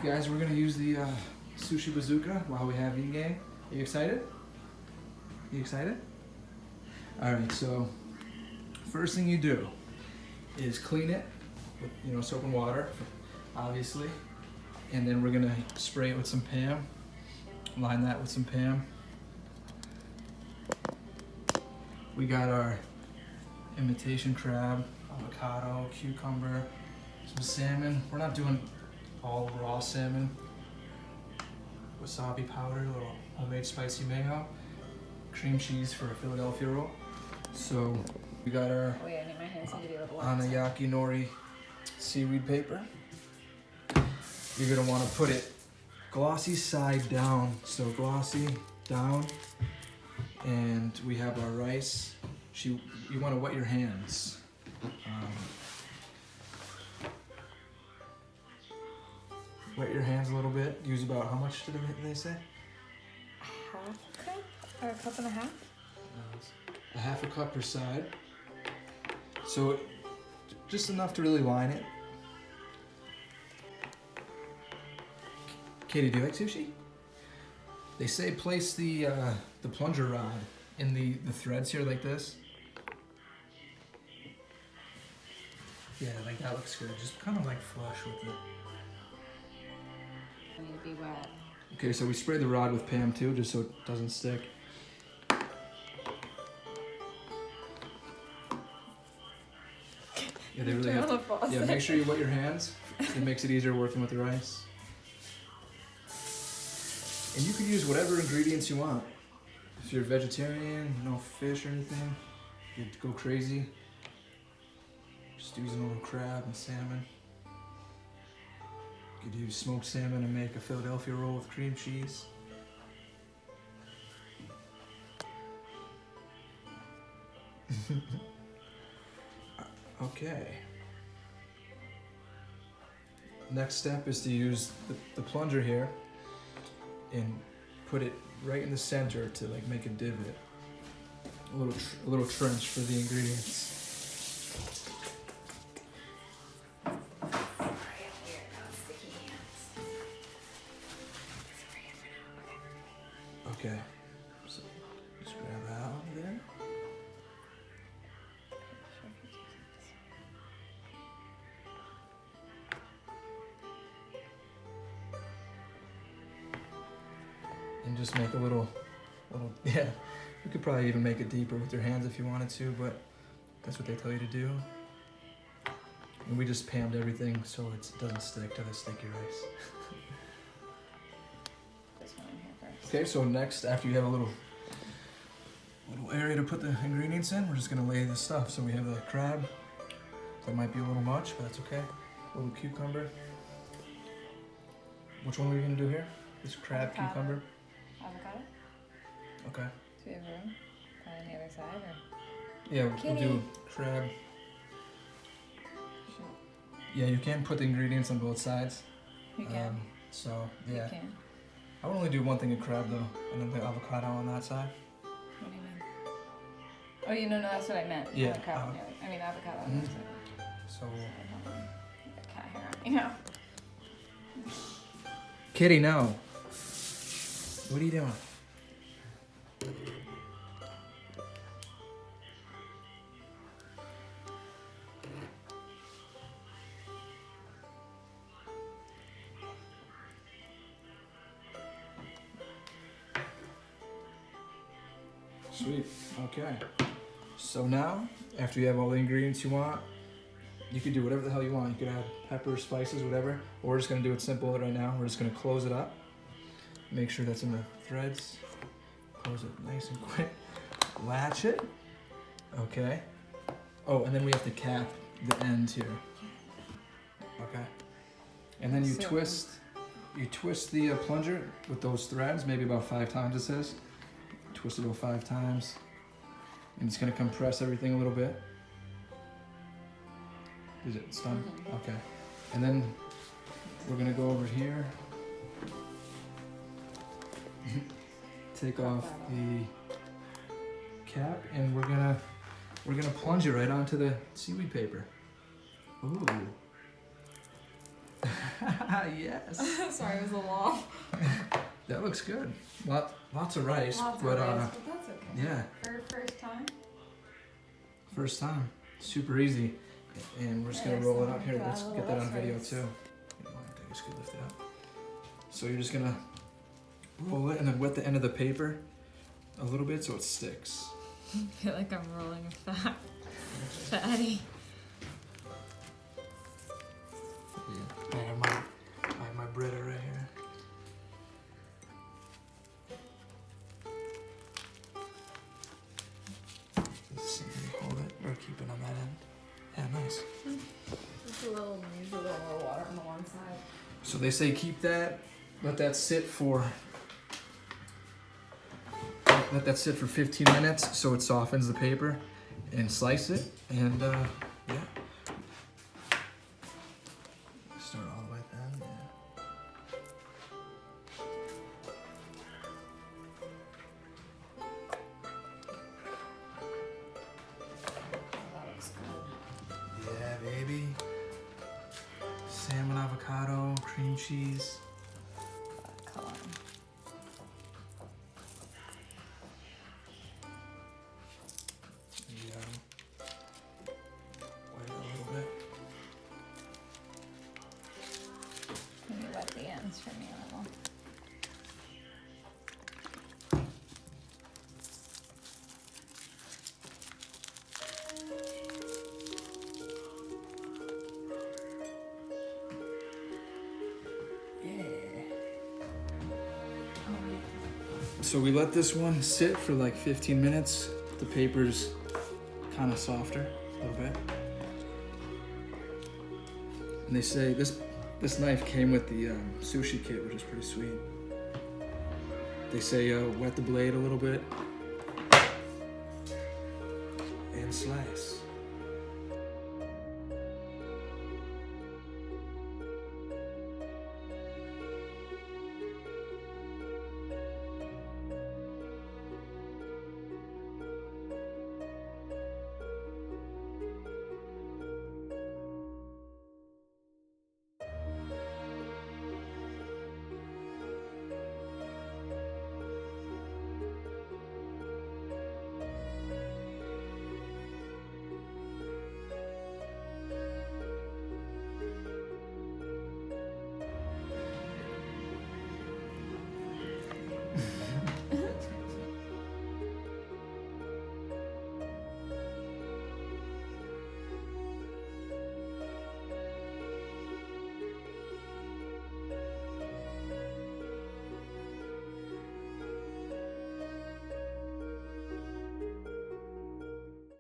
Guys, we're gonna use the Sushi Bazooka while we have in-game. Are you excited? You excited? Alright, so first thing you do is clean it with soap and water, obviously. And then we're gonna spray it with some Pam. Line that with some Pam. We got our imitation crab, avocado, cucumber, some salmon. We're not doing all raw salmon. Wasabi powder, a little homemade spicy mayo, cream cheese for a Philadelphia roll. So we got our I need my hands to be a little anayaki nori seaweed paper. You're gonna want to put it glossy side down, so glossy down. And we have our rice. You want to wet your hands. Wet your hands a little bit. Use about, how much did they say? Half a cup or a cup and a half? A half a cup per side. So just enough to really line it. Katie, do you like sushi? They say place the plunger rod in the threads here like this. Yeah, like that looks good. Just kind of like flush with it. I need to be wet. Okay, so we spray the rod with Pam too, just so it doesn't stick. Yeah, they really have to, yeah, make sure you wet your hands. It makes it easier working with the rice. And you can use whatever ingredients you want. If you're vegetarian, no fish or anything, you go crazy. Just using a little crab and salmon. You could use smoked salmon and make a Philadelphia roll with cream cheese. Okay. Next step is to use the plunger here and put it right in the center to like make a divot. A little trench for the ingredients. Okay, so just grab that out of there. And just make a little, yeah, you could probably even make it deeper with your hands if you wanted to, but that's what they tell you to do. And we just Pammed everything so it doesn't stick to the sticky rice. Okay, so next, after you have a little area to put the ingredients in, we're just gonna lay the stuff. So we have the crab. That might be a little much, but that's okay. A little cucumber. Which one are we gonna do here? This crab, Avocado. cucumber? Avocado? Okay. Do we have room? On the other side or? Yeah, we'll do crab. Yeah, you can put the ingredients on both sides. You can. So, yeah. You can. I would only do one thing of crab though, and then the avocado on that side. What do you mean? Oh, no, that's what I meant. Yeah. Avocado. I mean avocado. On the side. So. A cat hair on me now. Kitty, no. What are you doing? Sweet, okay. So now, after you have all the ingredients you want, you could do whatever the hell you want. You could add pepper, spices, whatever. Or we're just gonna do it simple right now. We're just gonna close it up. Make sure that's in the threads. Close it nice and quick. Latch it. Okay. Oh, and then we have to cap the ends here. Okay. And then you twist the plunger with those threads, maybe about 5 times it says. Twist it about 5 times. And it's gonna compress everything a little bit. Is it done? Mm-hmm. Okay. And then we're gonna go over here. Take off the cap and we're gonna plunge it right onto the seaweed paper. Ooh. Yes. Sorry, it was a little off. That looks good. Lots of rice, Lots but of rice, but that's okay. yeah, For first time. first time. Super easy. And we're just gonna Yes, roll it up here. got a Let's little get that on less video rice. too. You know, I just could lift it up. So you're just gonna roll it and then wet the end of the paper a little bit so it sticks. I feel like I'm rolling a fatty. Yeah. I have my breader right here. Just hold it or keep it on that end. Yeah, nice. Just a little more water on the one side. So they say keep that, let that sit for 15 minutes so it softens the paper, and slice it, and yeah. Start all the way down, yeah. That looks good. Yeah, baby. Salmon, avocado, cream cheese. Color. Yeah. Wait a little bit. Maybe wet the ends for me a little. Yeah. So we let this one sit for like 15 minutes. The paper's kind of softer a little bit. And they say this knife came with the sushi kit, which is pretty sweet. They say wet the blade a little bit and slice.